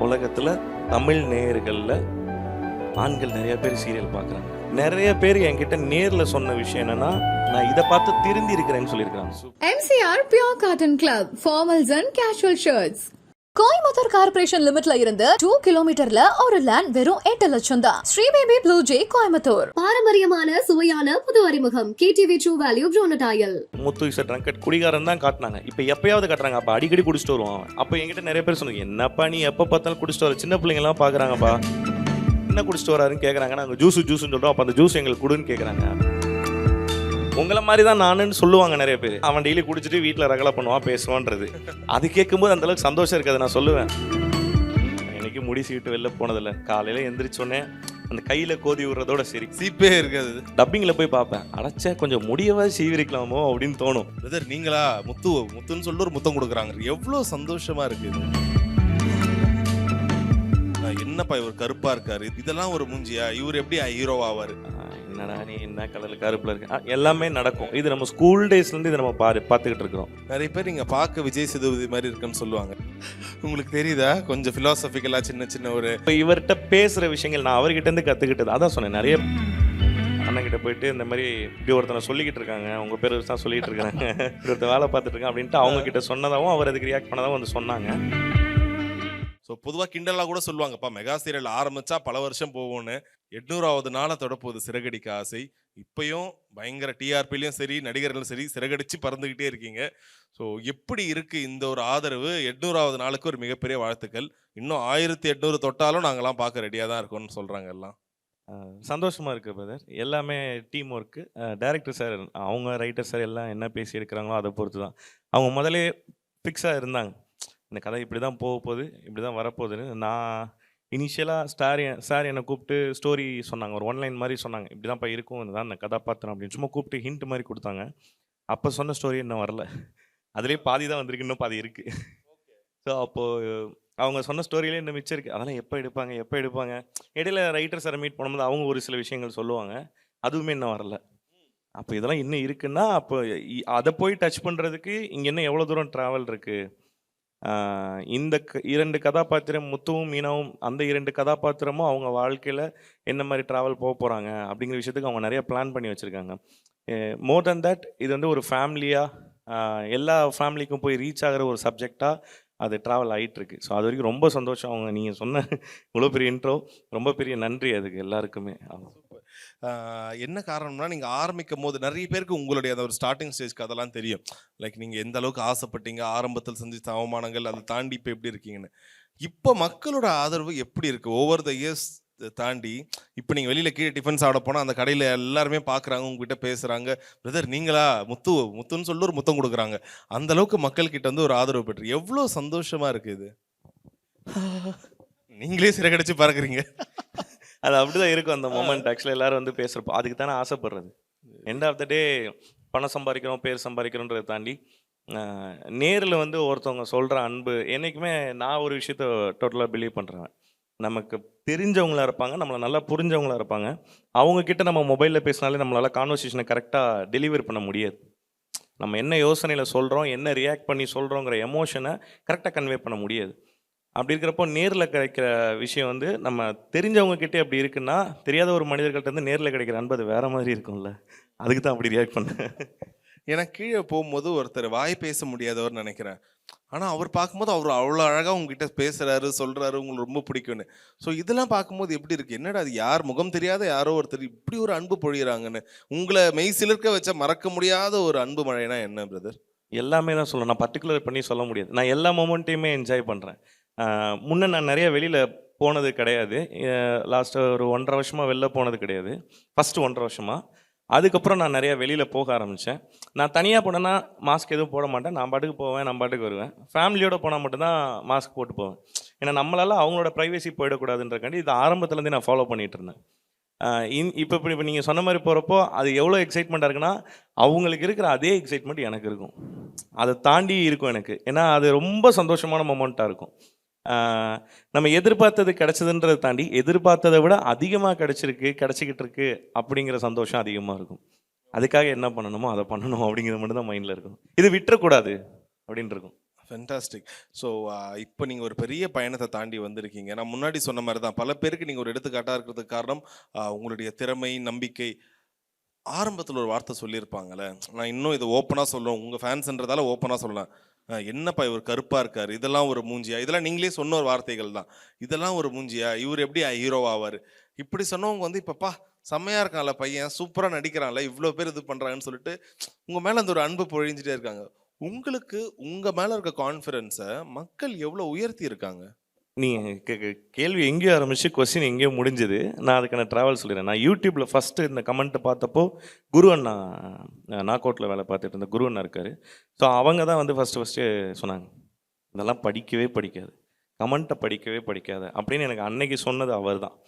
உலகத்தில் தமிழ் நேயர்களில் ஆண்கள் நிறைய பேர் சீரியல் பார்க்குறாங்க. நிறைய பேர் என்கிட்ட நேரில் சொன்ன விஷயம் என்னன்னா, நான் இதை பார்த்து திருந்தி இருக்கிறேன்னு சொல்லியிருக்கிறாங்க. MCR Pure Cotton Club, formals and casual shirts. Coimbatore corporation லிமிட்ல இருந்து 2 கிலோமீட்டர்ல ஒரு லேண்ட் வெறும் 8 லட்சம் தான். Sri baby blue J Coimbatore. பாரம்பரியமான சுவையான புது அறிமுகம் KTV True Value Bronatile. முத்து இஸ் ட்ரங்கட் குடிகாரன் தான் காட்டினாங்க. இப்போ எப்பயாவது காட்டுறாங்க. அப்போ அடிக்கடி குடிச்சிட்டு வருவான். அப்போ என்கிட்ட நிறைய பேர் சொன்னாங்க, என்னப்பா நீ எப்போ பார்த்தாலும் குடிச்சிட்டு வர, சின்ன பிள்ளைங்கலாம் பார்க்குறாங்கப்பா, என்ன குடிச்சிட்டு வராருன்னு கேட்குறாங்க. நாங்கள் ஜூஸ்ன்னு சொல்கிறோம். அப்போ அந்த ஜூஸ் எங்களுக்கு கொடுன்னு கேட்குறாங்க. உங்களை மாதிரி தான் நானுன்னு சொல்லுவாங்க நிறைய பேர். அவன் டெய்லி குடிச்சிட்டு வீட்டில் ரகலை பண்ணுவான், பேசுவான்றது. அது கேட்கும்போது அந்தளவுக்கு சந்தோஷம் இருக்காது. நான் சொல்லுவேன், எனக்கு முடி சீட்டு வெளில போனதில்லை. காலையில் எந்திரிச்சோன்னே அந்த கையில் கோதி விடுறதோட சரி, சீப்பே இருக்காது. டப்பிங்கில் போய் பார்ப்பேன், அடைச்சா கொஞ்சம் முடியவா சீவிரிக்கலாமோ அப்படின்னு தோணும். பிரதர் நீங்களா முத்துன்னு சொல்லி ஒரு முத்தம் கொடுக்குறாங்க, எவ்வளோ சந்தோஷமா இருக்கு. என்னப்பா இவர் கருப்பா இருக்காரு, இதெல்லாம் ஒரு மூஞ்சியா, இவர் எப்படி ஹீரோவா ஆவாரு? என்னடா நீ என்ன கலர்ல கருப்புல இருக்கு, எல்லாமே நடக்கும். இது நம்ம ஸ்கூல் டேஸ்ல இருந்து இதை நம்ம பார்த்துக்கிட்டு இருக்கிறோம். நிறைய பேர் நீங்க பார்க்க விஜய் சேதுபதி மாதிரி இருக்குன்னு சொல்லுவாங்க. உங்களுக்கு தெரியுதா கொஞ்சம் பிலாசபிக்கலா சின்ன சின்ன ஒரு இவர்கிட்ட பேசுற விஷயங்கள் நான் அவர்கிட்ட இருந்து கத்துக்கிட்டது. அதான் சொன்னேன், நிறைய அண்ணன்கிட்ட போயிட்டு இந்த மாதிரி இப்படி ஒருத்தனை சொல்லிக்கிட்டு இருக்காங்க, உங்க பேர் தான் சொல்லிட்டு இருக்காங்க, ஒருத்தர் வேலை பார்த்துட்டு இருக்கான் அப்படின்ட்டு அவங்க கிட்ட சொன்னதாகவும் அவர் அதுக்கு ரியாக்ட் பண்ணதாகவும் வந்து சொன்னாங்க. ஸோ பொதுவாக கிண்டலாக கூட சொல்லுவாங்கப்பா, மெகா சீரியல் ஆரம்பிச்சா பல வருஷம் போகும்னு. 800வது நாளை தொடப்போகுது சிறகடிக்க ஆசை. இப்பயும் பயங்கர டிஆர்பிலையும் சரி, நடிகர்களும் சரி, சிறகடிச்சு பறந்துக்கிட்டே இருக்கீங்க. ஸோ எப்படி இருக்கு இந்த ஒரு ஆதரவு? 800வது நாளுக்கு ஒரு மிகப்பெரிய வாழ்த்துக்கள். இன்னும் 1800 தொட்டாலும் நாங்களாம் பார்க்க ரெடியாக தான் இருக்கோம்னு சொல்கிறாங்க எல்லாம். சந்தோஷமா இருக்கு பிரதர். எல்லாமே டீம் ஒர்க்கு. டைரக்டர் சார், அவங்க ரைட்டர் சார் எல்லாம் என்ன பேசி எடுக்கிறாங்களோ அதை பொறுத்து தான். அவங்க முதலே ஃபிக்ஸாக இருந்தாங்க, இந்த கதை இப்படி தான் போக போகுது, இப்படி தான் வரப்போகுதுன்னு. நான் இனிஷியலாக சார் என்னை கூப்பிட்டு ஸ்டோரி சொன்னாங்க, ஒரு ஒன்லைன் மாதிரி சொன்னாங்க, இப்படி தான்ப்பா இருக்கும், இதுதான் இந்த கதாபாத்திரம் அப்படின்னு சும்மா கூப்பிட்டு ஹிண்ட் மாதிரி கொடுத்தாங்க. அப்போ சொன்ன ஸ்டோரி இன்னும் வரல, அதுலேயே பாதி தான் வந்திருக்கு, இன்னும் பாதி இருக்குது. ஸோ அப்போது அவங்க சொன்ன ஸ்டோரியிலே இன்னும் மிச்சம் இருக்குது. அதெல்லாம் எப்போ எடுப்பாங்க. இடையில ரைட்டர் சாரை மீட் பண்ணும்போது அவங்க ஒரு சில விஷயங்கள் சொல்லுவாங்க, அதுவுமே இன்னும் வரல. அப்போ இதெல்லாம் இன்னும் இருக்குன்னா அப்போ அதை போய் டச் பண்ணுறதுக்கு இங்கே இன்னும் எவ்வளோ தூரம் ட்ராவல் இருக்குது. இந்த 2 கதாபாத்திரம் முத்துவும் மீனாவும், அந்த 2 கதாபாத்திரமும் அவங்க வாழ்க்கையில் என்ன மாதிரி ட்ராவல் போக போகிறாங்க அப்படிங்கிற விஷயத்துக்கு அவங்க நிறைய பிளான் பண்ணி வச்சுருக்காங்க. மோர் தென் தட் இது வந்து ஒரு ஃபேமிலியாக எல்லா ஃபேமிலிக்கும் போய் ரீச் ஆகிற ஒரு சப்ஜெக்டாக அது ட்ராவல் ஆகிட்டுருக்கு. ஸோ அது வரைக்கும் ரொம்ப சந்தோஷம். அவங்க நீங்கள் சொன்ன இவ்வளோ பெரிய இன்ட்ரோ, ரொம்ப பெரிய நன்றி அதுக்கு எல்லாருக்குமே. என்ன காரணம்னா, நீங்கள் ஆரம்பிக்கும் போது நிறைய பேருக்கு உங்களுடைய அந்த ஒரு ஸ்டார்டிங் ஸ்டேஜ்க்கு அதெல்லாம் தெரியும். லைக் நீங்கள் எந்த அளவுக்கு ஆசைப்பட்டீங்க, ஆரம்பத்தில் செஞ்ச அவமானங்கள், அதை தாண்டி இப்போ எப்படி இருக்கீங்கன்னு. இப்போ மக்களோட ஆதரவு எப்படி இருக்குது? ஓவர் த இயர்ஸ் தாண்டி இப்போ நீங்கள் வெளியில் கீழே டிஃபன் சாப்பிட போனால் அந்த கடையில் எல்லாருமே பார்க்குறாங்க, உங்ககிட்ட பேசுகிறாங்க, பிரதர் நீங்களா முத்துன்னு சொல்லி ஒரு முத்தம் கொடுக்குறாங்க. அந்த அளவுக்கு மக்கள்கிட்ட வந்து ஒரு ஆதரவு பெற்று எவ்வளோ சந்தோஷமாக இருக்குது. நீங்களே சிறகடிச்சு பார்க்குறீங்க. அது அப்படிதான் இருக்கும் அந்த மொமெண்ட். ஆக்சுவலாக எல்லாரும் வந்து பேசுகிறப்போ அதுக்கு தானே ஆசைப்படுறது. எண்ட் ஆஃப் த டே பணம் சம்பாதிக்கிறோம், பேர் சம்பாதிக்கிறோன்றதை தாண்டி நேரில் வந்து ஒருத்தவங்க சொல்கிற அன்பு என்றைக்குமே. நான் ஒரு விஷயத்த டோட்டலாக பிலீவ் பண்ணுறேன், நமக்கு தெரிஞ்சவங்களாக இருப்பாங்க, நம்மளை நல்லா புரிஞ்சவங்களாக இருப்பாங்க. அவங்கக்கிட்ட நம்ம மொபைலில் பேசினாலே நம்மளால் கான்வர்சேஷனை கரெக்டாக டெலிவர் பண்ண முடியாது. நம்ம என்ன யோசனையில் சொல்கிறோம், என்ன ரியாக்ட் பண்ணி சொல்கிறோங்கிற எமோஷனை கரெக்டாக கன்வே பண்ண முடியாது. அப்படி இருக்கிறப்போ நேரில் கிடைக்கிற விஷயம் வந்து நம்ம தெரிஞ்சவங்கக்கிட்டே அப்படி இருக்குன்னா, தெரியாத ஒரு மனிதர்கள்ட்ட இருந்து நேரில் கிடைக்கிற அன்பு அது வேறு மாதிரி இருக்கும்ல. அதுக்கு தான் அப்படி ரியாக்ட் பண்ணேன். எனக்கு கீழே போகும்போது ஒருத்தர் வாய் பேச முடியாதவர் நினைக்கிறேன், ஆனால் அவர் பார்க்கும்போது அவர் அவ்வளோ அழகாக உங்ககிட்ட பேசுகிறாரு, சொல்கிறாரு, உங்களுக்கு ரொம்ப பிடிக்கும்னு. ஸோ இதெல்லாம் பார்க்கும்போது எப்படி இருக்குது? என்னடா அது, யார் முகம் தெரியாத யாரோ ஒருத்தர் இப்படி ஒரு அன்பு பொழிகிறாங்கன்னு. உங்களை மெய் சிலிர்க்க வச்ச மறக்க முடியாத ஒரு அன்பு மழைனா என்ன பிரதர்? எல்லாமே தான் சொல்லணும், நான் பர்டிகுலர் பண்ணி சொல்ல முடியாது. நான் எல்லா மொமெண்ட்டையுமே என்ஜாய் பண்ணுறேன். முன்னே நான் நிறைய வெளியில் போனது கிடையாது. லாஸ்ட்டு ஒரு 1.5 வருஷமாக வெளில போனது கிடையாது. ஃபஸ்ட்டு 1.5 வருஷமாக. அதுக்கப்புறம் நான் நிறையா வெளியில் போக ஆரம்பித்தேன். நான் தனியாக போனேன்னா மாஸ்க் எதுவும் போட மாட்டேன், நான் பாட்டுக்கு போவேன், நான் பாட்டுக்கு வருவேன். ஃபேமிலியோடு போனால் மட்டும்தான் மாஸ்க் போட்டு போவேன். ஏன்னா நம்மளால் அவங்களோட ப்ரைவசி போயிடக்கூடாதுன்றக்காண்டி இது ஆரம்பத்துலேருந்தே நான் ஃபாலோ பண்ணிகிட்டு இருந்தேன். இப்போ நீங்கள் சொன்ன மாதிரி போகிறப்போ அது எவ்வளோ எக்ஸைட்மெண்ட்டாக இருக்குன்னா, அவங்களுக்கு இருக்கிற அதே எக்ஸைட்மெண்ட் எனக்கு இருக்கும், அதை தாண்டி இருக்கும் எனக்கு. ஏன்னா அது ரொம்ப சந்தோஷமான மொமெண்ட்டாக இருக்கும். நம்ம எதிர்பார்த்தது கிடைச்சதுன்றதை தாண்டி எதிர்பார்த்ததை விட அதிகமாக கிடைச்சிக்கிட்டு இருக்கு அப்படிங்கிற சந்தோஷம் அதிகமாக இருக்கும். அதுக்காக என்ன பண்ணணுமோ அதை பண்ணணும் அப்படிங்கிற மட்டும் தான் மைண்டில் இருக்கும். இது விட்டுறக்கூடாது அப்படின்னு இருக்கும். ஃபென்டாஸ்டிக். ஸோ இப்போ நீங்கள் ஒரு பெரிய பயணத்தை தாண்டி வந்திருக்கீங்க. நான் முன்னாடி சொன்ன மாதிரி தான் பல பேருக்கு நீங்கள் ஒரு எடுத்துக்காட்டாக இருக்கிறதுக்கு காரணம் உங்களுடைய திறமை, நம்பிக்கை. ஆரம்பத்தில் ஒரு வார்த்தை சொல்லியிருப்பாங்கல்ல, நான் இன்னும் இதை ஓப்பனாக சொல்லுவேன், உங்கள் ஃபேன்ஸ்ன்றதால ஓப்பனாக சொல்லலாம். என்னப்பா இவர் கருப்பாக இருக்கார், இதெல்லாம் ஒரு மூஞ்சியா? இதெல்லாம் நீங்களே சொன்ன ஒரு வார்த்தைகள் தான். இதெல்லாம் ஒரு மூஞ்சியா, இவர் எப்படி ஹீரோ ஆவார்? இப்படி சொன்னவங்க வந்து இப்பப்பா செம்மையாக இருக்கான்ல பையன், சூப்பராக நடிக்கிறான்ல, இவ்வளோ பேர் இது பண்ணுறாங்கன்னு சொல்லிட்டு உங்கள் மேலே அந்த ஒரு அன்பு பொழிஞ்சிட்டே இருக்காங்க. உங்களுக்கு உங்கள் மேலே இருக்க கான்ஃபிடென்ஸை மக்கள் எவ்வளோ உயர்த்தி இருக்காங்க? நீங்கள் கேள்வி எங்கேயோ ஆரம்பிச்சு கொஸ்டின் எங்கேயோ முடிஞ்சுது. நான் அதுக்கான ட்ராவல் சொல்லிடுறேன். நான் யூடியூப்பில் ஃபஸ்ட்டு இந்த கமெண்ட்டை பார்த்தப்போ குரு அண்ணா, நாகோட்டில் வேலை பார்த்துட்டு இருந்த குரு அண்ணா இருக்கார். ஸோ அவங்க தான் வந்து ஃபஸ்ட்டு சொன்னாங்க, இதெல்லாம் படிக்கவே படிக்காது, கமெண்ட்டை படிக்கவே படிக்காத அப்படின்னு எனக்கு அன்னைக்கு சொன்னது அவர் தான்.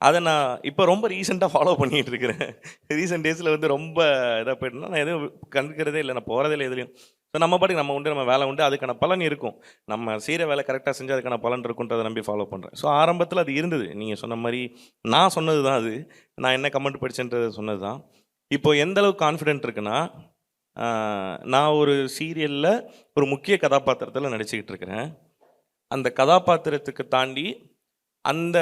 அதை நான் இப்போ ரொம்ப ரீசெண்டாக ஃபாலோ பண்ணிகிட்டு இருக்கிறேன். ரீசெண்ட் டேஸில் வந்து ரொம்ப இதாக போயிட்டுனா நான் எதுவும் கண்டுக்கிறதே இல்லை, நான் போகிறதே இல்லை எதுலையும். ஸோ நம்ம பாட்டுக்கு நம்ம உண்டு, நம்ம வேலை உண்டு, அதுக்கான பலன் இருக்கும். நம்ம செய்கிற வேலை கரெக்டாக செஞ்சு அதுக்கான பலன் இருக்குன்றதை நம்பி ஃபாலோ பண்ணுறேன். ஸோ ஆரம்பத்தில் அது இருந்தது, நீங்கள் சொன்ன மாதிரி நான் சொன்னது தான் அது. நான் என்ன கமெண்ட் படித்தேன்றது சொன்னது தான். இப்போது எந்த அளவுக்கு கான்ஃபிடென்ட் இருக்குன்னா, நான் ஒரு சீரியலில் ஒரு முக்கிய கதாபாத்திரத்தில் நடிச்சுக்கிட்டு இருக்கிறேன். அந்த கதாபாத்திரத்துக்கு தாண்டி அந்த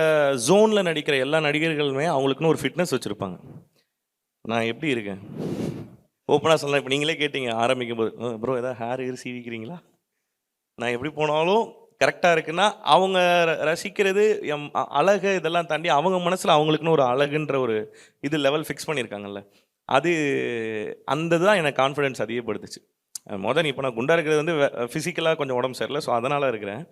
ஜோனில் நடிக்கிற எல்லா நடிகர்களுமே அவங்களுக்குன்னு ஒரு ஃபிட்னஸ் வச்சுருப்பாங்க. நான் எப்படி இருக்கேன் ஓப்பனாக சொல்லலாம். இப்போ நீங்களே கேட்டீங்க ஆரம்பிக்கும் போது, ப்ரோ ஏதாவது ஹேர் சீவிக்கிறீங்களா? நான் எப்படி போனாலும் கரெக்டாக இருக்குன்னா அவங்க ரசிக்கிறது எம் அழகு இதெல்லாம் தாண்டி அவங்க மனசில் அவங்களுக்குன்னு ஒரு அழகுன்ற ஒரு இது லெவல் ஃபிக்ஸ் பண்ணியிருக்காங்கல்ல, அது அந்த தான் எனக்கு கான்ஃபிடென்ஸ் அதிகப்படுத்துச்சு. மொதல் இப்போ நான் குண்டாக இருக்கிறது வந்து ஃபிசிக்கலாக கொஞ்சம் உடம்பு சரியில்லை, ஸோ அதனால் இருக்கிறேன்.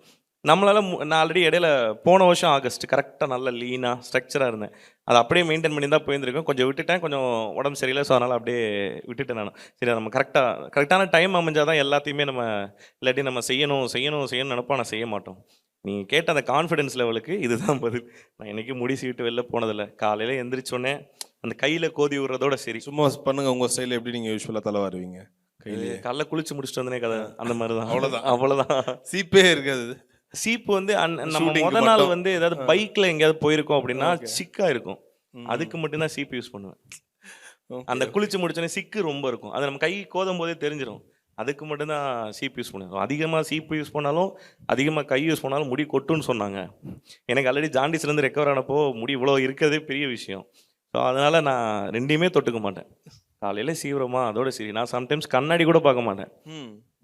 நம்மளால் நான் ஆல்ரெடி இடையில போன வருஷம் ஆகஸ்ட் கரெக்டாக நல்ல லீனாக ஸ்ட்ரக்சராக இருந்தேன். அதை அப்படியே மெயின்டைன் பண்ணி தான் போயிருந்திருக்கேன். கொஞ்சம் விட்டுட்டேன், கொஞ்சம் உடம்பு சரியில்லை, ஸோ அதனால் அப்படியே விட்டுட்டேன் நான். சரி நம்ம கரெக்டான டைம் அமைஞ்சால் தான் எல்லாத்தையுமே நம்ம இல்லாட்டி நம்ம செய்யணும்னு நினைப்போம், நான் செய்ய மாட்டோம். நீங்கள் கேட்ட அந்த கான்ஃபிடென்ஸ் லெவலுக்கு இதுதான் பதில். நான் என்றைக்கும் முடி சீவிட்டு வெளில போனதில்லை. காலையில் எந்திரிச்சோடனே அந்த கையில் கோதி விடுறதோட சரி. சும்மா பண்ணுங்க, உங்கள் ஸ்டைலில் எப்படி நீங்கள் யூஸ்வலாக தலை வாருவீங்க? கையிலேயே காலைல குளிச்சு முடிச்சுட்டு வந்தனே கதை, அந்த மாதிரி தான். அவ்வளோதான். சீப்பே இருக்காது. சீப்பு வந்து நம்ம முதல் நாள் வந்து ஏதாவது பைக்கில் எங்கேயாவது போயிருக்கோம் அப்படின்னா சிக்காக இருக்கும், அதுக்கு மட்டும்தான் சீப்பு யூஸ் பண்ணுவேன். அந்த குளிச்சு முடிச்சோன்னே சிக்கு ரொம்ப இருக்கும், அது நம்ம கை கோதும் போதே தெரிஞ்சிடும், அதுக்கு மட்டும்தான் சீப்பு யூஸ் பண்ணுவேன். அதிகமாக சீப்பு யூஸ் பண்ணாலும் அதிகமாக கை யூஸ் பண்ணாலும் முடி கொட்டுன்னு சொன்னாங்க. எனக்கு ஆல்ரெடி ஜாண்டிஸ்லேருந்து ரெக்கவர் ஆனப்போ முடி இவ்வளோ இருக்கிறதே பெரிய விஷயம். ஸோ அதனால் நான் ரெண்டையுமே தொட்டுக்க மாட்டேன். காலையில் சீவிரமா அதோட சரி. நான் சம்டைம்ஸ் கண்ணாடி கூட பார்க்க மாட்டேன்,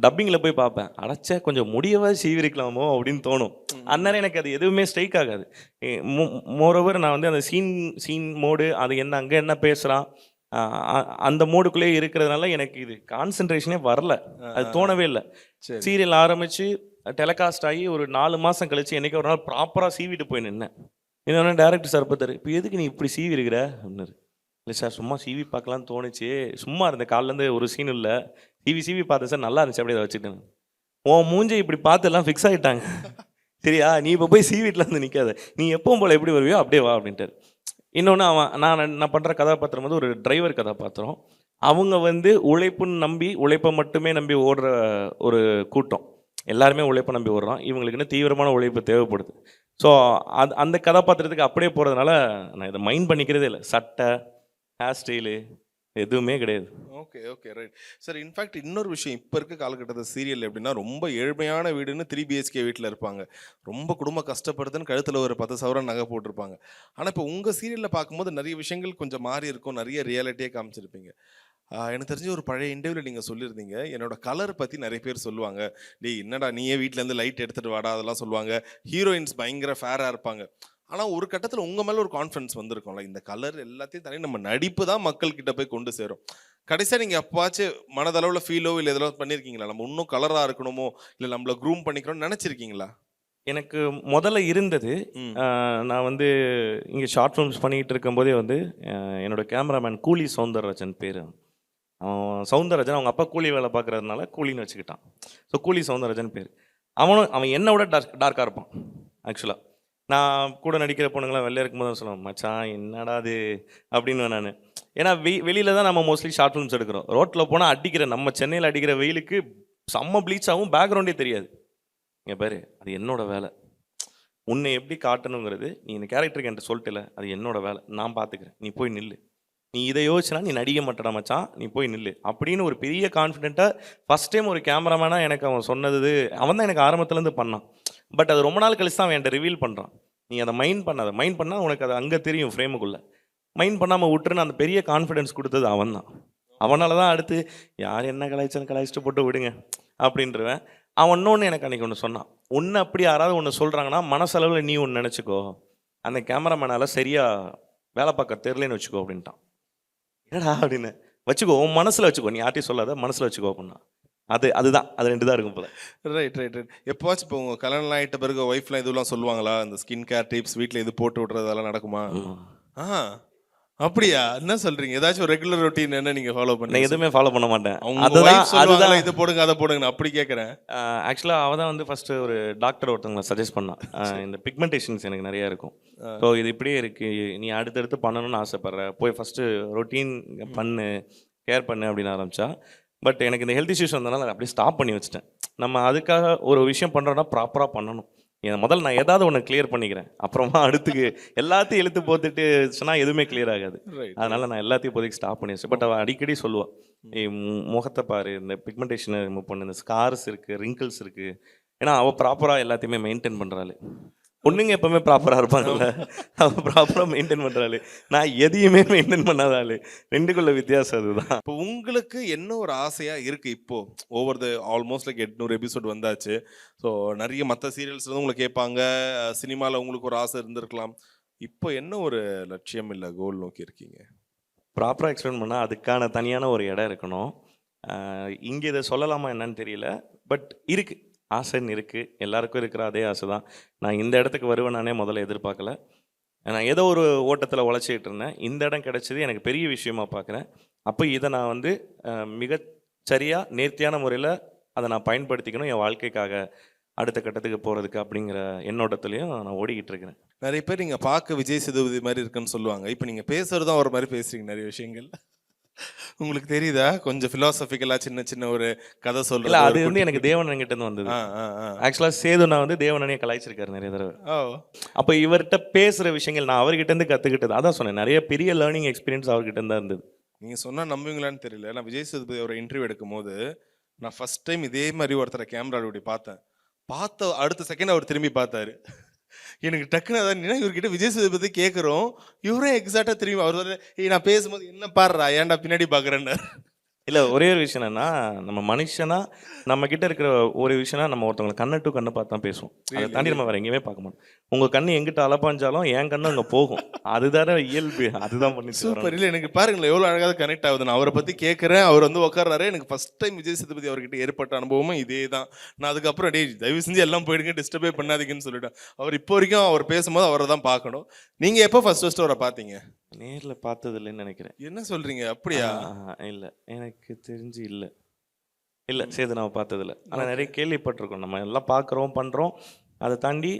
டப்பிங்கில் போய் பார்ப்பேன், அடைச்சா கொஞ்சம் முடியவா சீவிரிக்கலாமோ அப்படின்னு தோணும். அந்நேரம் எனக்கு அது எதுவுமே ஸ்ட்ரைக் ஆகாது. மோரோவர் நான் வந்து அந்த சீன் மோடு, அது என்ன அங்கே என்ன பேசுகிறான் அந்த மோடுக்குள்ளேயே இருக்கிறதுனால எனக்கு இது கான்சென்ட்ரேஷனே வரல, அது தோணவே இல்லை. சீரியல் ஆரம்பித்து டெலிகாஸ்ட் ஆகி ஒரு 4 மாதம் கழிச்சு என்றைக்கு ஒரு நாள் ப்ராப்பராக சீவிட்டு போய் நின்னேன். இன்னொன்று டேரக்டர் சார் பார்த்தாரு, இப்போ எதுக்கு நீ இப்படி சீவி இருக்கிற அப்படின்னாரு. இல்லை சார் சும்மா சிவி பார்க்கலான்னு தோணுச்சு, சும்மா இருந்தேன், காலிலேருந்து ஒரு சீன் இல்லை, சிவி பார்த்தேன் சார், நல்லா இருந்துச்சு, அப்படியே அதை வச்சுட்டேன். உன் மூஞ்சி இப்படி பார்த்து எல்லாம் ஃபிக்ஸ் ஆகிட்டாங்க, சரியா? நீ இப்போ போய் வீட்டில் வந்து நிற்காத, நீ எப்பவும் போல் எப்படி வருவியோ அப்படியே வா அப்படின்ட்டார். இன்னொன்று நான் பண்ணுற கதாபாத்திரம் வந்து ஒரு டிரைவர் கதாபாத்திரம். அவங்க வந்து உழைப்பை மட்டுமே நம்பி ஓடுற ஒரு கூட்டம். எல்லாருமே உழைப்பை நம்பி ஓடுறான், இவங்களுக்குன்னு தீவிரமான உழைப்பு தேவைப்படுது. ஸோ அந்த கதாபாத்திரத்துக்கு அப்படியே போகிறதுனால நான் இதை மைண்ட் பண்ணிக்கிறதே இல்லை. சட்டை, ஹேர் ஸ்டைலு எதுவுமே கிடையாது. Okay right sir. இன்ஃபேக்ட் இன்னொரு விஷயம், இப்போ இருக்க காலகட்டத்தில் சீரியல் எப்படின்னா ரொம்ப ஏழ்மையான வீடுன்னு 3 BHK வீட்டில் இருப்பாங்க, ரொம்ப குடும்ப கஷ்டப்படுதுன்னு கழுத்தில் ஒரு 10 சவரன் நகை போட்டிருப்பாங்க. ஆனால் இப்போ உங்கள் சீரியலில் பார்க்கும்போது நிறைய விஷயங்கள் கொஞ்சம் மாறி இருக்கும், நிறைய ரியாலிட்டியே காமிச்சிருப்பீங்க. எனக்கு தெரிஞ்ச ஒரு பழைய இன்டர்வியூவில் நீங்கள் சொல்லியிருந்தீங்க, என்னோட கலர் பற்றி நிறைய பேர் சொல்லுவாங்க, டேய் என்னடா நீயே வீட்டிலேருந்து லைட் எடுத்துகிட்டு வாடா அதெல்லாம் சொல்லுவாங்க. ஹீரோயின்ஸ் பயங்கர ஃபேராக இருப்பாங்க. ஆனால் ஒரு கட்டத்தில் உங்கள் மேலே ஒரு கான்ஃபிடன்ஸ் வந்திருக்கும்ல, இந்த கலர் எல்லாத்தையும் தனி நம்ம நடிப்பு தான் மக்கள்கிட்ட போய் கொண்டு சேரும். கடைசியாக நீங்கள் எப்பாச்சும் மனதளவில் ஃபீலோ இல்லை இதெல்லாம் பண்ணியிருக்கீங்களா, நம்ம இன்னும் கலராக இருக்கணுமோ இல்லை நம்மளை க்ரூம் பண்ணிக்கணும்னு நினச்சிருக்கீங்களா? எனக்கு முதல்ல இருந்தது. நான் வந்து இங்கே ஷார்ட் ஃபிலிம்ஸ் பண்ணிக்கிட்டு இருக்கும்போதே வந்து என்னோட கேமராமேன் கூலி சௌந்தரராஜன் பேர். சௌந்தரராஜன் அவங்க அப்பா கூலி வேலை பார்க்குறதுனால கூலின்னு வச்சுக்கிட்டான். ஸோ கூலி சௌந்தரராஜன் பேர். அவன் என்னை விட டார்க்காக இருப்பான் ஆக்சுவலாக. நான் கூட நடிக்கிற பொண்ணுங்களாம் வெளில இருக்கும்போது தான் சொல்லுவேன், மச்சான் என்னடா அது அப்படின்னு நான். ஏன்னா வெளியில் தான் நம்ம மோஸ்ட்லி ஷார்ட் ஃபிலிம்ஸ் எடுக்கிறோம். ரோட்டில் போனால் அடிக்கிற நம்ம சென்னையில் அடிக்கிற வெயிலுக்கு செம்ம ப்ளீச் ஆகும், பேக்ரவுண்டே தெரியாது. இங்கே பாரு, அது என்னோட வேலை, உன்னை எப்படி காட்டணுங்கிறது நீ இந்த கேரக்டருக்கு என்கிட்ட சொல்லிட்டல, அது என்னோட வேலை, நான் பார்த்துக்கிறேன், நீ போய் நில்லு. நீ இதை யோசிச்சுனா நீ நடிக்க மாட்டடா மச்சான், நீ போய் நில்லு அப்படின்னு ஒரு பெரிய கான்ஃபிடென்ட்டாக ஃபர்ஸ்ட் டைம் ஒரு கேமராமேனாக எனக்கு அவன் சொன்னது. அவன் தான் எனக்கு ஆரம்பத்துலேருந்து பண்ணான். பட் அது ரொம்ப நாள் கழிச்சு தான் அவன் என்கிட்ட ரிவீல் பண்ணுறான். நீ அதை மைண்ட் பண்ணாத, மைண்ட் பண்ணால் உனக்கு அது அங்கே தெரியும் ஃப்ரேமுக்குள்ளே. மைண்ட் பண்ணாமல் விட்டுருன்னு அந்த பெரிய கான்ஃபிடென்ஸ் கொடுத்தது அவன் தான். அவனால தான் அடுத்து யார் என்ன கலாய்ச்சாலும் கலாய்ச்சிட்டு போட்டு விடுங்க அப்படின்றவன். அவன் இன்னொன்று எனக்கு அன்றைக்கி ஒன்று சொன்னான். ஒன்று அப்படி யாராவது ஒன்று சொல்கிறாங்கன்னா மனசளவில் நீ ஒன்று நினச்சிக்கோ, அந்த கேமராமேனால் சரியாக வேலை பார்க்க தெரிலன்னு வச்சுக்கோ அப்படின்ட்டான். என்னடா அப்படின்னு, வச்சுக்கோ உன் மனசில் வச்சுக்கோ, நீ யார்ட்டையும் சொல்லாத, மனசில் வச்சுக்கோ அப்படின்னா. அதுதான் அது 2 தான் இருக்கும் போல. ரைட். எப்போவாச்சும் இப்போ உங்கள் கல்யாணம் ஆகிட்ட பிறகு ஒய்ஃப்லாம் இதுலாம் சொல்லுவாங்களா? இந்த ஸ்கின் கேர் டிப்ஸ் வீட்டில் இது போட்டு விட்றது அதெல்லாம் நடக்குமா? அப்படியா? என்ன சொல்றீங்க? ஏதாச்சும் ஒரு ரெகுலர் ரொட்டீன் என்ன நீங்க ஃபாலோ நான் பண்ணீங்க? எதுவுமே ஃபாலோ பண்ண மாட்டேன். அதுதான் இது போடுங்க அதை போடுங்க அப்படி கேட்குறேன். ஆக்சுவலாக அவள் தான் வந்து ஃபஸ்ட்டு ஒரு டாக்டர் ஒருத்தவங்களை சஜஸ்ட் பண்ணான். இந்த பிக்மெண்டேஷன்ஸ் எனக்கு நிறையா இருக்கும். ஸோ இது இப்படியே இருக்குது, நீ அடுத்தடுத்து பண்ணணும்னு ஆசைப்பட்ற, போய் ஃபஸ்ட்டு ரொட்டீன் பண்ணு, கேர் பண்ணு அப்படின்னு ஆரம்பித்தா. பட் எனக்கு இந்த ஹெல்த் இஷ்யூஸ் வந்தனால அப்படியே ஸ்டாப் பண்ணி வச்சுட்டேன். நம்ம அதுக்காக ஒரு விஷயம் பண்ணுறோன்னா ப்ராப்பராக பண்ணணும். முதல்ல நான் ஏதாவது ஒன்று கிளியர் பண்ணிக்கிறேன், அப்புறமா அடுத்துக்கு எல்லாத்தையும் இழுத்து போத்துட்டு சொன்னால் எதுவுமே கிளியர் ஆகாது. அதனால் நான் எல்லாத்தையும் இப்போதைக்கு ஸ்டாப் பண்ணி வச்சேன். பட் அவள் அடிக்கடி சொல்லுவாள், முகத்தை பாரு, இந்த பிக்மெண்டேஷனை ரிமூவ் பண்ணு, இந்த ஸ்கார்ஸ் இருக்குது, ரிங்கிள்ஸ் இருக்குது. ஏன்னா அவள் ப்ராப்பராக எல்லாத்தையுமே மெயின்டைன் பண்ணுறாள். பொண்ணுங்க எப்பவுமே ப்ராப்பராக இருப்பாங்கல்ல, அவள் ப்ராப்பராக மெயின்டைன் பண்ணுறாள். நான் எதையுமே மெயின்டைன் பண்ணாதாள். ரெண்டுக்குள்ள வித்தியாசம் அதுதான். இப்போ உங்களுக்கு என்ன ஒரு ஆசையாக இருக்குது? இப்போ ஓவர் ஆல்மோஸ்ட் லைக் 800 எபிசோட் வந்தாச்சு. ஸோ நிறைய மற்ற சீரியல்ஸ் வந்து உங்களை கேட்பாங்க, சினிமாவில் உங்களுக்கு ஒரு ஆசை இருந்திருக்கலாம். இப்போ என்ன ஒரு லட்சியம் இல்லை கோல் நோக்கி இருக்கீங்க? ப்ராப்பராக எக்ஸ்பிளைன் பண்ணால் அதுக்கான தனியான ஒரு இடம் இருக்கணும். இங்கே இதை சொல்லலாமா என்னன்னு தெரியல, பட் இருக்குது, ஆசைன்னு இருக்குது. எல்லாருக்கும் இருக்கிற அதே ஆசை தான். நான் இந்த இடத்துக்கு வருவேன் நானே முதல்ல எதிர்பார்க்கல. நான் ஏதோ ஒரு ஓட்டத்தில் உழைச்சிக்கிட்டு இருந்தேன். இந்த இடம் கிடைச்சது எனக்கு பெரிய விஷயமா பார்க்குறேன். அப்போ இதை நான் வந்து மிகச்சரியாக நேர்த்தியான முறையில் அதை நான் பயன்படுத்திக்கணும் என் வாழ்க்கைக்காக, அடுத்த கட்டத்துக்கு போகிறதுக்கு அப்படிங்கிற எண்ணோட்டத்துலேயும் நான் ஓடிக்கிட்டு இருக்கிறேன். நிறைய பேர் நீங்கள் பார்க்க விஜய் சேதுபதி மாதிரி இருக்குன்னு சொல்லுவாங்க. இப்போ நீங்கள் பேசுகிறது தான் ஒரு மாதிரி பேசுறீங்க நிறைய விஷயங்கள். உங்களுக்கு தெரியுதா? கொஞ்சம் பிலாசபிக்கலா சின்ன சின்ன ஒரு கதை சொல்றது. இல்ல, அது வந்து எனக்கு தேவனன் கிட்ட இருந்து வந்தது. ஆக்சுவலா சேது நான் வந்து தேவனனே கலாய்ச்சிருக்காரு நிறைய தடவை. அப்ப இவர்கிட்ட பேசுற விஷயங்கள் நான் அவர்கிட்ட இருந்து கத்துக்கிட்டது. அதான் சொன்னேன், நிறைய பெரிய லேர்னிங் எக்ஸ்பீரியன்ஸ் அவர்கிட்ட இருந்தா இருந்தது. நீங்க சொன்னா நம்புவீங்களான்னு தெரியல. நான் விஜய் சேதுபதி ஒரு இன்டர்வியூ எடுக்கும் போது நான் ஃபர்ஸ்ட் டைம் இதே மாதிரி ஒருத்தரை கேமரா இப்படி பார்த்த அடுத்த செகண்ட் அவர் திரும்பி பார்த்தாரு. எனக்கு டக்குன்னு அதான் இவர்கிட்ட விஜய் சேதுபதி கேட்குறோம், இவரே எக்ஸாக்டா திரும்பி அவர் நான் பேசும்போது என்ன பாடுறா ஏன்டா பின்னாடி பார்க்குறேன்னு. இல்லை, ஒரே ஒரு விஷயம் என்னன்னா, நம்ம மனுஷனா நம்ம கிட்ட இருக்கிற ஒரு விஷயம்னா நம்ம ஒருத்தவங்களை கண்ணை டு கண்ணை பார்த்து தான் பேசுவோம். அதை தாண்டி நம்ம வேற எங்கேயுமே பார்க்க மாட்டோம். உங்க கண்ணு எங்கிட்ட அலப்பாஞ்சாலும் என் கண்ணு அங்கே போகும். அதுதானே இயல்பு, அதுதான் பண்ணி சூப்பர். இல்லை எனக்கு பாருங்களேன் எவ்வளோ அழகாக கனெக்ட் ஆகுது. நான் அவரை பற்றி கேட்குறேன், அவர் வந்து உட்கார்றாரு. எனக்கு ஃபர்ஸ்ட் டைம் விஜய் சேதுபதி அவர்கிட்ட ஏற்பட்ட அனுபவமும் இதே தான். நான் அதுக்கப்புறம் தயவு செஞ்சு எல்லாம் போயிடுங்க, டிஸ்டர்பே பண்ணாதீங்கன்னு சொல்லிட்டேன். அவர் இப்போ வரைக்கும் அவர் பேசும்போது அவரை தான் பார்க்கணும். நீங்கள் எப்போ ஃபர்ஸ்ட் அவரை பார்த்தீங்க? நேரில் பார்த்தது இல்லைன்னு நினைக்கிறேன். என்ன சொல்றீங்க? அப்படியா? இல்லை, எனக்கு தெரிஞ்சு இல்லை சேது நான் பார்த்ததில்ல. ஆனால் நிறைய கேள்விப்பட்டிருக்கோம், நம்ம எல்லாம் பார்க்குறோம் பண்ணுறோம். அதை தாண்டி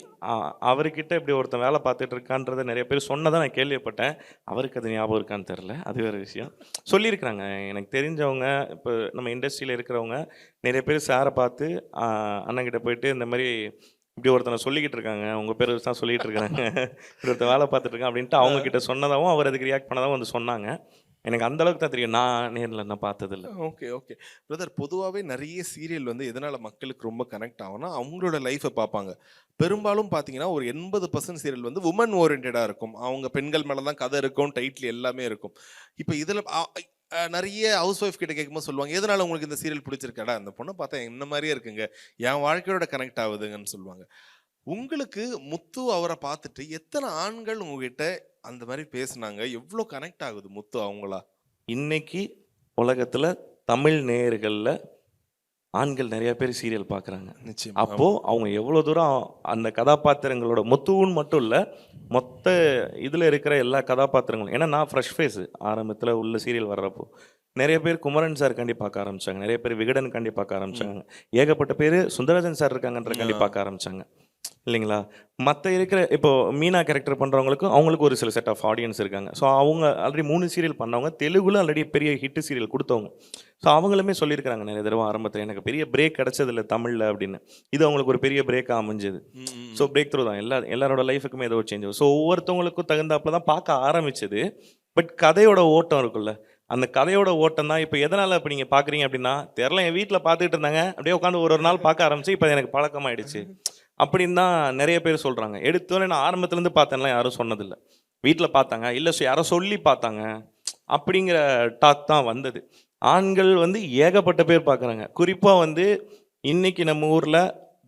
அவர்கிட்ட இப்படி ஒருத்தன் வேலை பார்த்துட்டு இருக்கான்றதை நிறைய பேர் சொன்னதான் நான் கேள்விப்பட்டேன். அவருக்கு அது ஞாபகம் இருக்கான்னு தெரில, அது வேறு விஷயம். சொல்லியிருக்கிறாங்க எனக்கு தெரிஞ்சவங்க, இப்போ நம்ம இண்டஸ்ட்ரியில் இருக்கிறவங்க நிறைய பேர் சாரை பார்த்து அண்ணங்கிட்ட போயிட்டு இந்த மாதிரி இப்படி ஒருத்தனை சொல்லிக்கிட்டு இருக்காங்க, உங்கள் பேர் தான் சொல்லிகிட்டு இருக்காங்க, இப்படி ஒருத்தன் வேலை பார்த்துட்டு இருக்கான் அப்படின்ட்டு அவங்க கிட்ட சொன்னதாகவும் அவர் அதுக்கு ரியாக்ட் பண்ணதாகவும் வந்து சொன்னாங்க. எனக்கு அந்த அளவுக்கு தான் தெரியும், நான் நேரில் நான் பார்த்ததில்ல. Okay brother. பொதுவாகவே நிறைய சீரியல் வந்து எதனால் மக்களுக்கு ரொம்ப கனெக்ட் ஆகும்னா அவங்களோட லைஃப்பை பார்ப்பாங்க. பெரும்பாலும் பார்த்தீங்கன்னா ஒரு 80% சீரியல் வந்து உமன் ஓரியன்டாக இருக்கும். அவங்க பெண்கள் மேலே தான் கதை இருக்கும், டைட்டில் எல்லாமே இருக்கும். இப்போ இதில் நிறைய ஹவுஸ் ஒய்ஃப் கிட்ட கேட்கும்போது சொல்லுவாங்க, எதனால உங்களுக்கு இந்த சீரியல் பிடிச்சிருக்காடா, அந்த பொண்ணை பார்த்தா என்ன மாதிரியே இருக்குங்க, என் வாழ்க்கையோட கனெக்ட் ஆகுதுங்கன்னு சொல்லுவாங்க. உங்களுக்கு முத்து அவரை பார்த்துட்டு எத்தனை ஆண்கள் உங்ககிட்ட அந்த மாதிரி பேசுனாங்க? எவ்வளோ கனெக்ட் ஆகுது முத்து அவங்களா? இன்னைக்கு உலகத்தில் தமிழ் நேயர்களில் ஆண்கள் நிறைய பேர் சீரியல் பார்க்குறாங்க. நிச்சயம். அப்போது அவங்க எவ்வளோ தூரம் அந்த கதாபாத்திரங்களோட முத்துவும் மட்டும் இல்லை, மொத்த இதில் இருக்கிற எல்லா கதாபாத்திரங்களும். ஏன்னா நான் ஃப்ரெஷ் ஃபேஸு ஆரம்பத்தில் உள்ள சீரியல் வர்றப்போ நிறைய பேர் குமரன் சார் காண்டி பார்க்க ஆரம்பித்தாங்க, நிறைய பேர் விகடன் காண்டி பார்க்க ஆரம்பித்தாங்க, ஏகப்பட்ட பேர் சுந்தரராஜன் சார் இருக்காங்கன்ற காண்டி பார்க்க ஆரம்பித்தாங்க இல்லைங்களா. மற்ற இருக்கிற இப்போ மீனா கேரக்டர் பண்ணுறவங்களுக்கும் அவங்களுக்கு ஒரு சில செட் ஆஃப் ஆடியன்ஸ் இருக்காங்க. ஸோ அவங்க ஆல்ரெடி 3 சீரியல் பண்ணவங்க, தெலுங்குல ஆல்ரெடி பெரிய ஹிட்டு சீரியல் கொடுத்தவங்க. ஸோ அவங்களுமே சொல்லியிருக்கிறாங்க நிறைய தடவை ஆரம்பத்தில், எனக்கு பெரிய பிரேக் கிடச்சதில்லை தமிழில் அப்படின்னு. இது அவங்களுக்கு ஒரு பெரிய பிரேக்காக அமைஞ்சது. ஸோ பிரேக் த்ரூ தான் எல்லாரோட லைஃபுக்குமே ஏதோ சேஞ்ச் ஆகும். ஸோ ஒவ்வொருத்தவங்களுக்கும் தகுந்தாப்புல தான் பார்க்க ஆரம்பிச்சது. பட் கதையோட ஓட்டம் இருக்குல்ல, அந்த கதையோட ஓட்டம் தான் இப்போ எதனால் இப்போ நீங்கள் பார்க்குறீங்க அப்படின்னா, தெரில என் வீட்டில் பார்த்துக்கிட்டு இருந்தாங்க, அப்படியே உட்காந்து ஒரு நாள் பார்க்க ஆரம்பிச்சு இப்போ எனக்கு பழக்கமாயிடுச்சு அப்படின்னு தான் நிறைய பேர் சொல்கிறாங்க. எடுத்தோடனே நான் ஆரம்பத்துலேருந்து பார்த்தேன்லாம் யாரும் சொன்னதில்லை. வீட்டில் பார்த்தாங்க, இல்லை யாரோ சொல்லி பார்த்தாங்க அப்படிங்கிற டாக் தான் வந்தது. ஆண்கள் வந்து ஏகப்பட்ட பேர் பார்க்குறாங்க. குறிப்பாக வந்து இன்னைக்கு நம்ம ஊரில்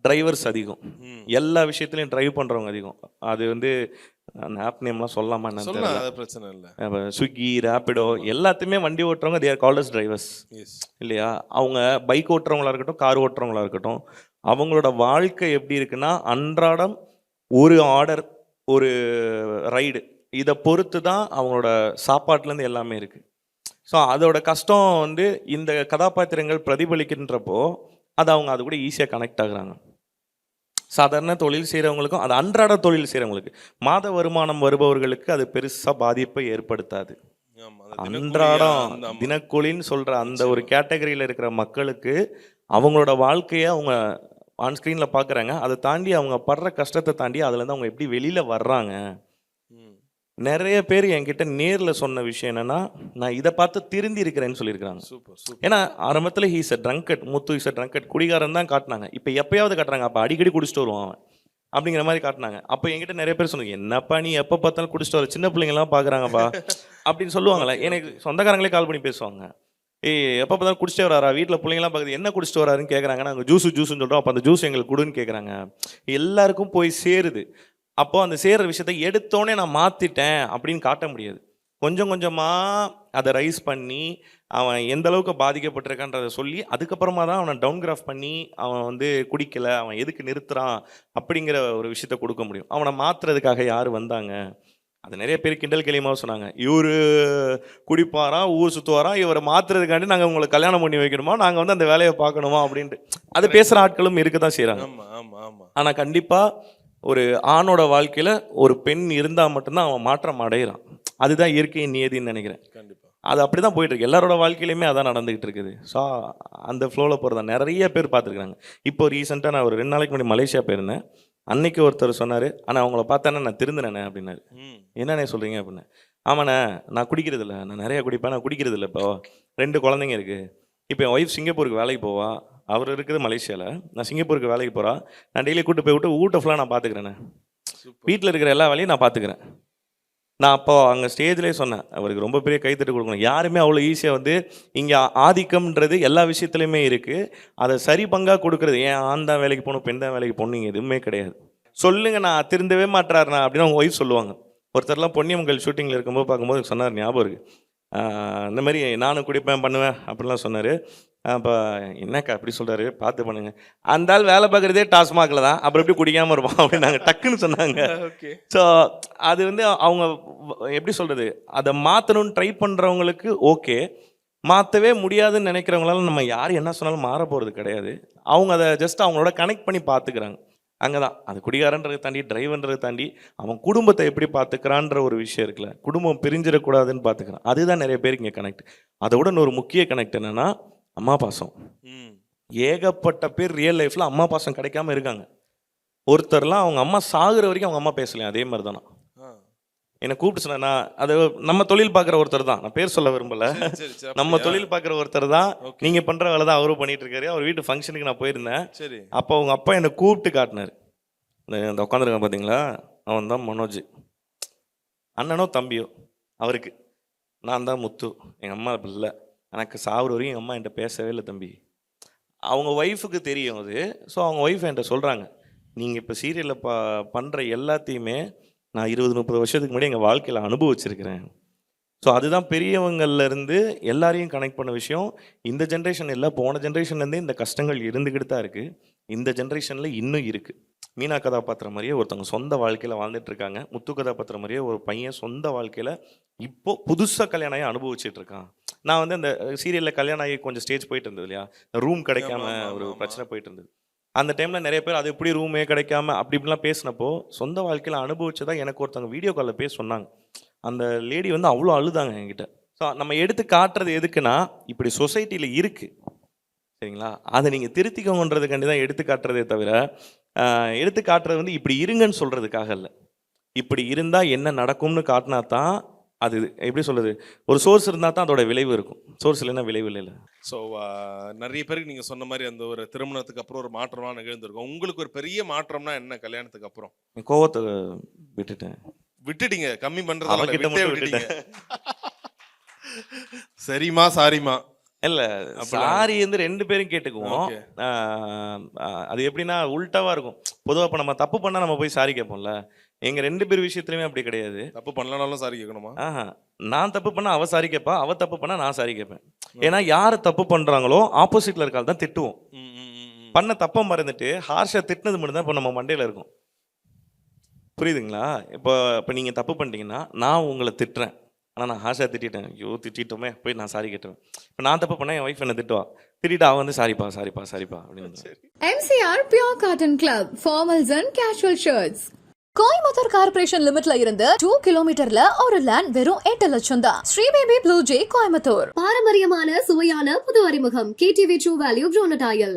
டிரைவர்ஸ் அதிகம், எல்லா விஷயத்துலையும் டிரைவ் பண்ணுறவங்க அதிகம். அது வந்து அந்த ஆப் நேம்லாம் சொல்லாமா என்னன்னு சொல்லலாம், தெரியல. அது பிரச்சனை இல்லை. ஸ்விக்கி, ரேப்பிடோ எல்லாத்தையுமே வண்டி ஓட்டுறவங்க they are called as drivers yes. இல்லையா? அவங்க பைக் ஓட்டுறவங்களா இருக்கட்டும், கார் ஓட்டுறவங்களா இருக்கட்டும், அவங்களோட வாழ்க்கை எப்படி இருக்குன்னா, அன்றாடம் ஒரு ஆர்டர், ஒரு ரைடு, இதை பொறுத்து தான் அவங்களோட சாப்பாட்டுலேருந்து எல்லாமே இருக்குது. ஸோ அதோட கஷ்டம் வந்து இந்த கதாபாத்திரங்கள் பிரதிபலிக்கின்றப்போ அது அவங்க அது கூட ஈஸியாக கனெக்ட் ஆகுறாங்க. சாதாரண தொழில் செய்கிறவங்களுக்கும், அது அன்றாட தொழில் செய்கிறவங்களுக்கு, மாத வருமானம் வருபவர்களுக்கு அது பெருசாக பாதிப்பை ஏற்படுத்தாது. ஆமா, அது தினக்கூலியா, அன்றாடம் ஆமா. தினக்கூலின்னு சொல்கிற அந்த ஒரு கேட்டகரியில் இருக்கிற மக்களுக்கு அவங்களோட வாழ்க்கையை அவங்க ஆன் ஸ்க்ரீனில் பார்க்குறாங்க. அதை தாண்டி அவங்க படுற கஷ்டத்தை தாண்டி அதுலேருந்து அவங்க எப்படி வெளியில் வர்றாங்க. ம். நிறைய பேர் என்கிட்ட நேரில் சொன்ன விஷயம் என்னென்னா, நான் இதை பார்த்து திருந்தி இருக்கிறேன்னு சொல்லியிருக்கிறாங்க. Super super. ஏன்னா ஆரம்பத்தில் he's a trunked, Muthu is a trunked, குடிகாரன் தான் காட்டினாங்க. இப்போ எப்பயாவது காட்டுறாங்க, அப்போ அடிக்கடி குடிச்சிட்டு வருவான் அவன் அப்படிங்கிற மாதிரி காட்டினாங்க. அப்போ என்கிட்ட நிறைய பேர் சொன்னாங்க, என்னப்பா நீ எப்போ பார்த்தாலும் குடிச்சிட்டு வர, சின்ன பிள்ளைங்கலாம் பார்க்குறாங்கப்பா அப்படின்னு சொல்லுவாங்களே. எனக்கு சொந்தக்காரங்களே கால் பண்ணி பேசுவாங்க, ஏய் எப்போ பார்த்தாலும் குடிச்சிட்டே வராரா, வீட்டில் பிள்ளைங்களாம் பார்க்குது, என்ன குடிச்சிட்டு வராருன்னு கேட்குறாங்க. நாங்கள் ஜூஸுன்னு சொல்கிறோம், அப்போ அந்த ஜூஸ் எங்களுக்கு கொடுன்னு கேட்குறாங்க. எல்லாருக்கும் போய் சேருது. அப்போது அந்த சேர்கிற விஷயத்தை எடுத்தோடனே நான் மாற்றிட்டேன் அப்படின்னு காட்ட முடியாது. கொஞ்சம் கொஞ்சமாக அதை ரைஸ் பண்ணி அவன் எந்த அளவுக்கு பாதிக்கப்பட்டிருக்கான்றதை சொல்லி அதுக்கப்புறமா தான் அவனை டவுன் கிராஃப் பண்ணி அவன் வந்து குடிக்கலை, அவன் எதுக்கு நிறுத்துறான் அப்படிங்கிற ஒரு விஷயத்த கொடுக்க முடியும். அவனை மாற்றுறதுக்காக யார் வந்தாங்க? அது நிறைய பேர் கிண்டல் கேலியமாக சொன்னாங்க, இவர் குடிப்பாராம், ஊர் சுற்றுவாராம், இவரை மாற்றுறதுக்காண்டி நாங்கள் உங்களை கல்யாணம் பண்ணி வைக்கணுமா, நாங்கள் வந்து அந்த வேலையை பார்க்கணுமா அப்படின்ட்டு அது பேசுகிற ஆட்களும் இருக்க தான் செய்கிறாங்க. ஆமா ஆமா ஆமா. ஆனால் கண்டிப்பாக ஒரு ஆணோட வாழ்க்கையில் ஒரு பெண் இருந்தால் மட்டும்தான் அவன் மாற்றம் அடைகிறான். அதுதான் இயற்கையின் நியதின்னு நினைக்கிறேன். கண்டிப்பா. அது அப்படி தான் போயிட்டுருக்கு, எல்லாரோட வாழ்க்கையிலையுமே அதான் நடந்துகிட்டு இருக்குது. ஸோ அந்த ஃப்ளோவில் போகிறதா நிறைய பேர் பார்த்துருக்குறாங்க. இப்போ ரீசெண்டாக நான் ஒரு 2 நாளைக்கு முன்னாடி மலேசியா போயிருந்தேன். அன்னைக்கு ஒருத்தர் சொன்னார், ஆனால் அவங்கள பார்த்தானே நான் திருந்தினேண்ணே அப்படின்னாரு. என்னண்ணே சொல்கிறீங்க அப்படின்னு. ஆமாண்ணே, நான் குடிக்கிறது இல்லை, நான் நிறையா குடிப்பேன், நான் குடிக்கிறது இல்லை. இப்போ 2 குழந்தைங்க இருக்குது. இப்போ என் ஒய்ஃப் சிங்கப்பூருக்கு வேலைக்கு போவா, அவர் இருக்குது மலேசியாவில், நான் சிங்கப்பூருக்கு வேலைக்கு போகிறா. நான் டெய்லி கூட்டு போய் விட்டு வீட்டை ஃபுல்லாக நான் பார்த்துக்கிறேண்ணே, வீட்டில் இருக்கிற எல்லா வேலையும் நான் பார்த்துக்கிறேன். நான் அப்போ அங்கே ஸ்டேஜ்லேயே சொன்னேன், அவருக்கு ரொம்ப பெரிய கைத்தட்டு கொடுக்கணும். யாருமே அவ்வளோ ஈஸியாக வந்து இங்கே ஆதிக்கம்ன்றது எல்லா விஷயத்துலையுமே இருக்குது, அதை சரி பங்காக கொடுக்குறது. ஏன் ஆண் தான் வேலைக்கு போகணும், பெண் தான் வேலைக்கு போகணும், இங்கே எதுவுமே கிடையாது. சொல்லுங்க, நான் திருந்தவே மாட்டுறாருண்ணா அப்படின்னு அவங்க ஒய்ஃப் சொல்லுவாங்க. ஒருத்தர்லாம் பொன்னியமங்கல் ஷூட்டிங்கில் இருக்கும்போது பார்க்கும்போது சொன்னார், ஞாபகம் இருக்குது, இந்த மாதிரி நானும் குடிப்பேன் பண்ணுவேன் அப்படிலாம் சொன்னார். அப்போ என்னக்கா அப்படி சொல்கிறாரு, பார்த்து பண்ணுங்க, அந்த ஆள் வேலை பார்க்குறதே டாஸ்மாகில் தான், அப்புறம் எப்படி குடிக்காமல் இருப்போம் அப்படின்னாங்க, டக்குன்னு சொன்னாங்க. ஸோ அது வந்து அவங்க எப்படி சொல்கிறது, அதை மாற்றணும்னு ட்ரை பண்ணுறவங்களுக்கு ஓகே, மாற்றவே முடியாதுன்னு நினைக்கிறவங்களால நம்ம யார் என்ன சொன்னாலும் மாற போகிறது கிடையாது. அவங்க அதை ஜஸ்ட் அவங்களோட கனெக்ட் பண்ணி பார்த்துக்கிறாங்க. அங்கே தான் அது குடிகாரன்றதை தாண்டி, டிரைவர்ன்றதை தாண்டி அவன் குடும்பத்தை எப்படி பார்த்துக்கிறான்ற ஒரு விஷயம் இருக்குல்ல, குடும்பம் பிரிஞ்சிடக்கூடாதுன்னு பார்த்துக்கிறான். அதுதான் நிறைய பேருக்கு இங்கே கனெக்ட். அதை விட இன்னொரு முக்கிய கனெக்ட் என்னென்னா அம்மா பாசம். ஏகப்பட்ட பேர் ரியல் லைஃப்பில் அம்மா பாசம் கிடைக்காம இருக்காங்க. ஒருத்தர்லாம் அவங்க அம்மா சாகுற வரைக்கும் அவங்க அம்மா பேசலையும். அதே மாதிரி தானா என்னை கூப்பிட்டு சொன்னேன், நான் அது நம்ம தொழில் பார்க்குற ஒருத்தர் தான், நான் பேர் சொல்ல விரும்பலை, நம்ம தொழில் பார்க்குற ஒருத்தர் தான், நீங்கள் பண்ணுற வேலை தான் அவரும் பண்ணிட்டு இருக்காரு. அவர் வீட்டு ஃபங்க்ஷனுக்கு நான் போயிருந்தேன். அப்போ அவங்க அப்பா என்னை கூப்பிட்டு காட்டினார், இந்த உட்காந்துருக்கான் பார்த்தீங்களா, அவன் தான் மனோஜ், அண்ணனோ தம்பியோ அவருக்கு, நான் தான் முத்து, எங்கள் அம்மா இல்லை, எனக்கு சாகுற வரையும் எங்கள் அம்மா என்கிட்ட பேசவே இல்லை தம்பி. அவங்க ஒய்ஃபுக்கு தெரியும் அது. ஸோ அவங்க ஒய்ஃப் என்கிட்ட சொல்கிறாங்க, நீங்கள் இப்போ சீரியலில் பண்ணுற எல்லாத்தையுமே நான் 20-30 வருஷத்துக்கு முன்னாடி எங்கள் வாழ்க்கையில் அனுபவிச்சிருக்கிறேன். ஸோ அதுதான் பெரியவங்கள்லேருந்து எல்லாரையும் கனெக்ட் பண்ண விஷயம். இந்த ஜென்ரேஷன் இல்லை, போன ஜென்ரேஷன்லேருந்தே இந்த கஷ்டங்கள் இருந்துக்கிட்டு தான் இருக்குது, இந்த ஜென்ரேஷனில் இன்னும் இருக்குது. மீனா கதாபாத்திரம் மாதிரியே ஒருத்தவங்க சொந்த வாழ்க்கையில் வாழ்ந்துட்டுருக்காங்க. முத்து கதாபாத்திரம் மாதிரியே ஒரு பையன் சொந்த வாழ்க்கையில் இப்போது புதுசாக கல்யாணம் ஆகி அனுபவிச்சுட்ருக்கான். நான் வந்து அந்த சீரியலில் கல்யாணம் ஆகி கொஞ்சம் ஸ்டேஜ் போயிட்டு இருந்தது இல்லையா, ரூம் கிடைக்காம ஒரு பிரச்சனை போயிட்டு இருந்தது. அந்த டைமில் நிறைய பேர் அது எப்படி ரூமே கிடைக்காம அப்படி இப்படிலாம் பேசினப்போ சொந்த வாழ்க்கையில் அனுபவிச்சதான் எனக்கு ஒருத்தவங்க வீடியோ காலில் பேச சொன்னாங்க. அந்த லேடி வந்து அவ்வளோ அழுதாங்க என்கிட்ட. ஸோ நம்ம எடுத்து காட்டுறது எதுக்குன்னா, இப்படி சொசைட்டியில் இருக்குது சரிங்களா, அதை நீங்கள் திருத்திக்கோங்கன்றதுக்காண்டி தான் எடுத்து காட்டுறதே தவிர, எடுத்து காட்டுறது வந்து இப்படி இருங்கன்னு சொல்கிறதுக்காக இல்லை. இப்படி இருந்தால் என்ன நடக்கும்னு காட்டினா தான் அது எப்படி சொல்றது, ஒரு சோர்ஸ் இருந்தால் தான் அதோட விளைவு இருக்கும். சோர்ஸ் இல்லைன்னா விளைவு இல்லைல்ல. ஸோ நிறைய பேருக்கு நீங்க சொன்ன மாதிரி அந்த ஒரு திருமணத்துக்கு அப்புறம் ஒரு மாற்றம்லாம் நிகழ்ந்திருக்கும். உங்களுக்கு ஒரு பெரிய மாற்றம்னா என்ன கல்யாணத்துக்கு அப்புறம்? என் கோவத்தை விட்டுட்டேன். விட்டுட்டீங்க, கம்மி பண்றதால அவகிட்ட விட்டே மட்டும் விட்டுட்டீங்க. சரிமா சாரிமா இல்லை, சாரி வந்து 2 பேரும் கேட்டுக்குவோம். Okay. அது எப்படின்னா உல்ட்டாவா இருக்கும். பொதுவாக இப்போ நம்ம தப்பு பண்ணால் நம்ம போய் சாரி கேட்போம்ல. எங்கள் 2 பேர் விஷயத்துலையுமே அப்படி கிடையாது. தப்பு பண்ணலனாலும் சாரி கேட்கணுமா? ஆஹா, நான் தப்பு பண்ணால் அவள் சாரி கேட்பா, அவள் தப்பு பண்ணால் நான் சாரி கேட்பேன். ஏன்னா யார் தப்பு பண்ணுறாங்களோ ஆப்போசிட்டில் இருக்கால் தான் திட்டுவோம். பண்ண தப்பை மறந்துட்டு ஹார்ஷாக திட்டினது மட்டும் தான் இப்போ நம்ம மண்டையில் இருக்கும். புரியுதுங்களா? இப்போ நீங்கள் தப்பு பண்ணிட்டீங்கன்னா நான் உங்களை திட்டுறேன், ஆனால் நான் ஹார்ஷாக திட்டேன். ஐயோ திட்டோமே, போய் நான் சாரி கேட்டுருவேன். இப்போ நான் தப்பு பண்ணேன், என் ஒய்ஃப் என்ன திட்டுவா, திட்டிட்டு அவள் வந்து சாரிப்பா சாரிப்பா சாரிப்பா அப்படின்னு. MCR Pure Cotton Club formals and casual shirts. Coimbatore corporation லிமிட்ல இருந்து 2 கிலோமீட்டர்ல ஒரு லேண்ட் வெறும் 8 லட்சம் தான். Sri baby blue J Coimbatore. பாரம்பரியமான சுவையான புது அறிமுகம் KTV True Value Bronatile.